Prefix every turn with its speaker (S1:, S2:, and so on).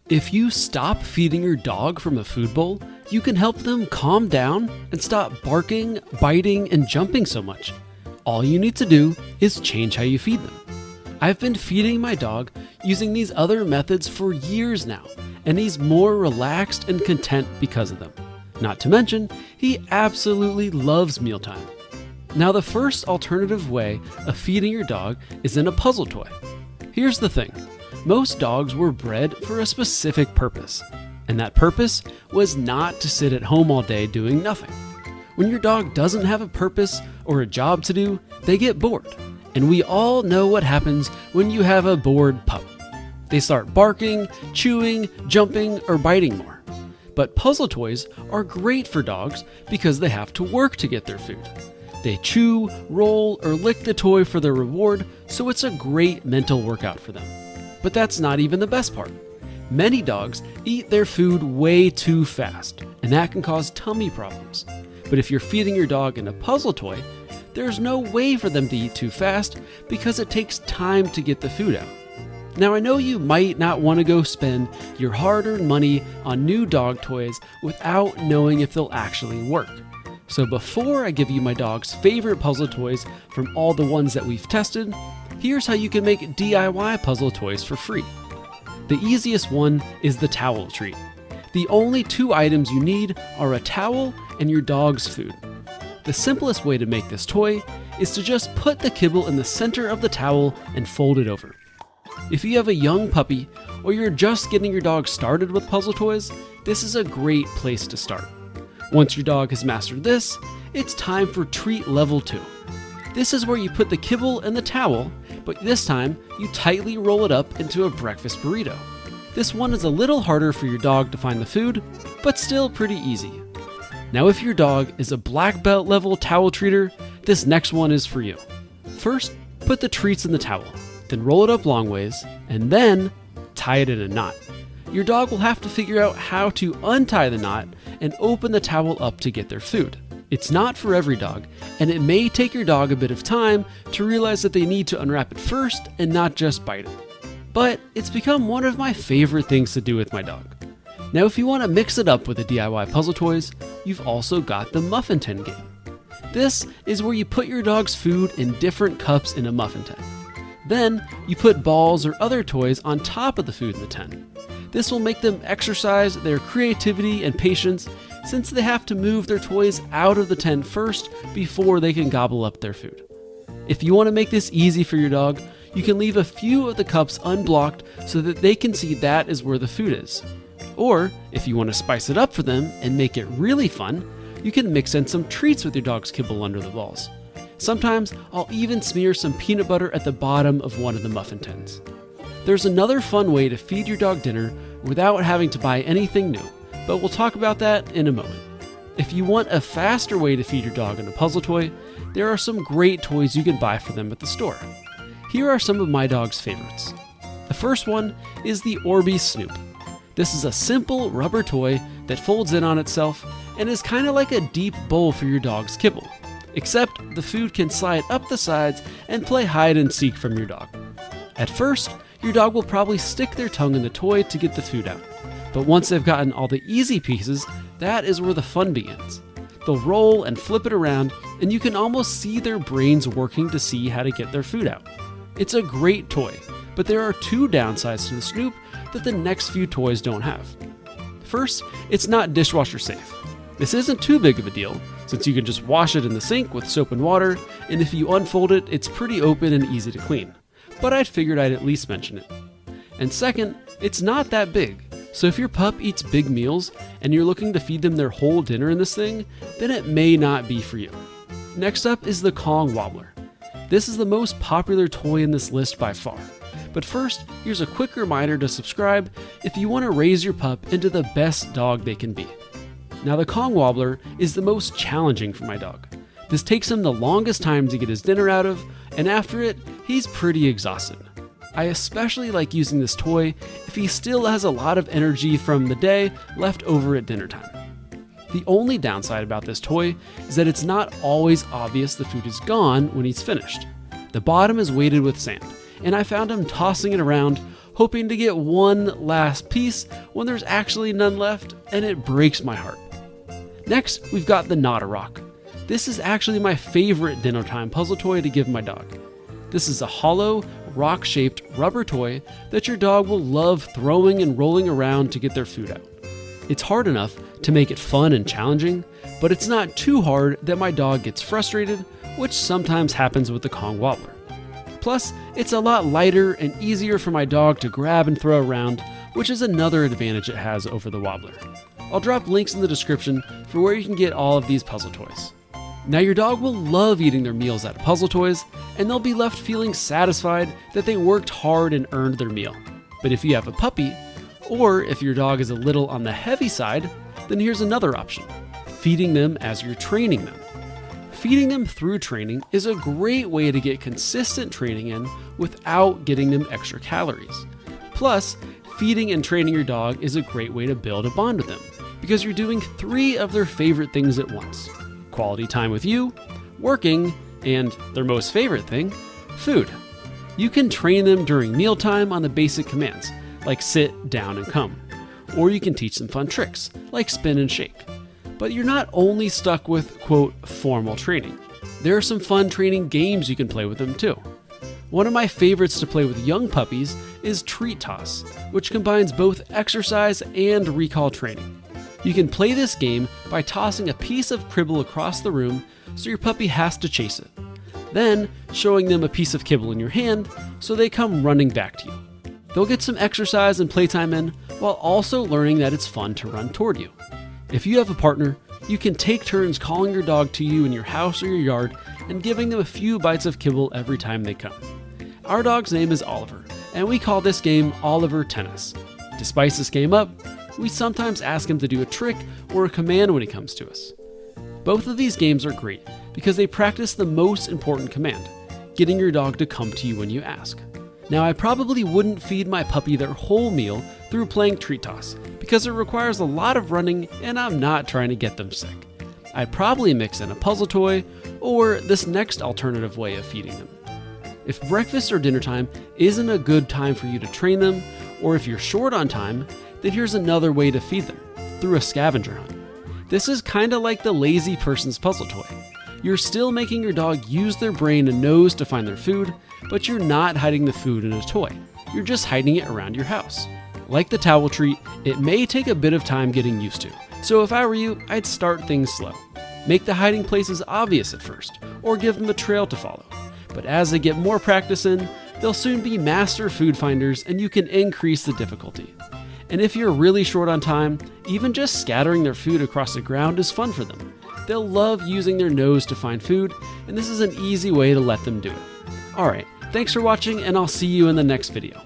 S1: If you stop feeding your dog from a food bowl, you can help them calm down and stop barking, biting, and jumping so much. All you need to do is change how you feed them. I've been feeding my dog using these other methods for years now, and he's more relaxed and content because of them. Not to mention, he absolutely loves mealtime. Now, the first alternative way of feeding your dog is in a puzzle toy. Here's the thing. Most dogs were bred for a specific purpose, and that purpose was not to sit at home all day doing nothing. When your dog doesn't have a purpose or a job to do, they get bored. And we all know what happens when you have a bored pup. They start barking, chewing, jumping, or biting more. But puzzle toys are great for dogs because they have to work to get their food. They chew, roll, or lick the toy for their reward, so it's a great mental workout for them. But that's not even the best part. Many dogs eat their food way too fast, and that can cause tummy problems. But if you're feeding your dog in a puzzle toy, there's no way for them to eat too fast because it takes time to get the food out. Now, I know you might not want to go spend your hard-earned money on new dog toys without knowing if they'll actually work. So before I give you my dog's favorite puzzle toys from all the ones that we've tested, here's how you can make DIY puzzle toys for free. The easiest one is the towel treat. The only two items you need are a towel and your dog's food. The simplest way to make this toy is to just put the kibble in the center of the towel and fold it over. If you have a young puppy or you're just getting your dog started with puzzle toys, this is a great place to start. Once your dog has mastered this, it's time for treat level 2. This is where you put the kibble in the towel, but this time you tightly roll it up into a breakfast burrito. This one is a little harder for your dog to find the food, but still pretty easy. Now, if your dog is a black belt level towel treater, this next one is for you. First, put the treats in the towel, then roll it up long ways, and then tie it in a knot. Your dog will have to figure out how to untie the knot and open the towel up to get their food. It's not for every dog, and it may take your dog a bit of time to realize that they need to unwrap it first and not just bite it. But it's become one of my favorite things to do with my dog. Now, if you want to mix it up with the DIY puzzle toys, you've also got the muffin tin game. This is where you put your dog's food in different cups in a muffin tin. Then you put balls or other toys on top of the food in the tin. This will make them exercise their creativity and patience, since they have to move their toys out of the tin first before they can gobble up their food. If you want to make this easy for your dog, you can leave a few of the cups unblocked so that they can see that is where the food is. Or, if you want to spice it up for them and make it really fun, you can mix in some treats with your dog's kibble under the balls. Sometimes I'll even smear some peanut butter at the bottom of one of the muffin tins. There's another fun way to feed your dog dinner without having to buy anything new, but we'll talk about that in a moment. If you want a faster way to feed your dog in a puzzle toy, there are some great toys you can buy for them at the store. Here are some of my dog's favorites. The first one is the Orbeez Snoop. This is a simple rubber toy that folds in on itself and is kind of like a deep bowl for your dog's kibble, except the food can slide up the sides and play hide and seek from your dog. At first, your dog will probably stick their tongue in the toy to get the food out, but once they've gotten all the easy pieces, that is where the fun begins. They'll roll and flip it around, and you can almost see their brains working to see how to get their food out. It's a great toy, but there are two downsides to the Snoop that the next few toys don't have. First, it's not dishwasher safe. This isn't too big of a deal, since you can just wash it in the sink with soap and water, and if you unfold it, it's pretty open and easy to clean. But I figured I'd at least mention it. And second, it's not that big, so if your pup eats big meals and you're looking to feed them their whole dinner in this thing, then it may not be for you. Next up is the Kong Wobbler. This is the most popular toy in this list by far. But first, here's a quick reminder to subscribe if you want to raise your pup into the best dog they can be. Now, the Kong Wobbler is the most challenging for my dog. This takes him the longest time to get his dinner out of, and after it, he's pretty exhausted. I especially like using this toy if he still has a lot of energy from the day left over at dinner time. The only downside about this toy is that it's not always obvious the food is gone when he's finished. The bottom is weighted with sand, and I found him tossing it around, hoping to get one last piece when there's actually none left, and it breaks my heart. Next, we've got the Not-A-Rock. This is actually my favorite dinner time puzzle toy to give my dog. This is a hollow, rock-shaped rubber toy that your dog will love throwing and rolling around to get their food out. It's hard enough to make it fun and challenging, but it's not too hard that my dog gets frustrated, which sometimes happens with the Kong Wobbler. Plus, it's a lot lighter and easier for my dog to grab and throw around, which is another advantage it has over the Wobbler. I'll drop links in the description for where you can get all of these puzzle toys. Now your dog will love eating their meals out of puzzle toys, and they'll be left feeling satisfied that they worked hard and earned their meal. But if you have a puppy, or if your dog is a little on the heavy side, then here's another option: feeding them as you're training them. Feeding them through training is a great way to get consistent training in without getting them extra calories. Plus, feeding and training your dog is a great way to build a bond with them, because you're doing 3 of their favorite things at once: quality time with you, working, and their most favorite thing, food. You can train them during mealtime on the basic commands, like sit, down, and come. Or you can teach them fun tricks, like spin and shake. But you're not only stuck with, quote, formal training. There are some fun training games you can play with them too. One of my favorites to play with young puppies is Treat Toss, which combines both exercise and recall training. You can play this game by tossing a piece of kibble across the room so your puppy has to chase it. Then showing them a piece of kibble in your hand so they come running back to you. They'll get some exercise and playtime in while also learning that it's fun to run toward you. If you have a partner, you can take turns calling your dog to you in your house or your yard and giving them a few bites of kibble every time they come. Our dog's name is Oliver, and we call this game Oliver Tennis. To spice this game up, we sometimes ask him to do a trick or a command when he comes to us. Both of these games are great because they practice the most important command, getting your dog to come to you when you ask. Now, I probably wouldn't feed my puppy their whole meal through playing Treat Toss because it requires a lot of running and I'm not trying to get them sick. I'd probably mix in a puzzle toy or this next alternative way of feeding them. If breakfast or dinner time isn't a good time for you to train them, or if you're short on time, then here's another way to feed them, through a scavenger hunt. This is kinda like the lazy person's puzzle toy. You're still making your dog use their brain and nose to find their food, but you're not hiding the food in a toy. You're just hiding it around your house. Like the towel treat, it may take a bit of time getting used to. So if I were you, I'd start things slow. Make the hiding places obvious at first, or give them a trail to follow. But as they get more practice in, they'll soon be master food finders and you can increase the difficulty. And if you're really short on time, even just scattering their food across the ground is fun for them. They'll love using their nose to find food, and this is an easy way to let them do it. Alright, thanks for watching, and I'll see you in the next video.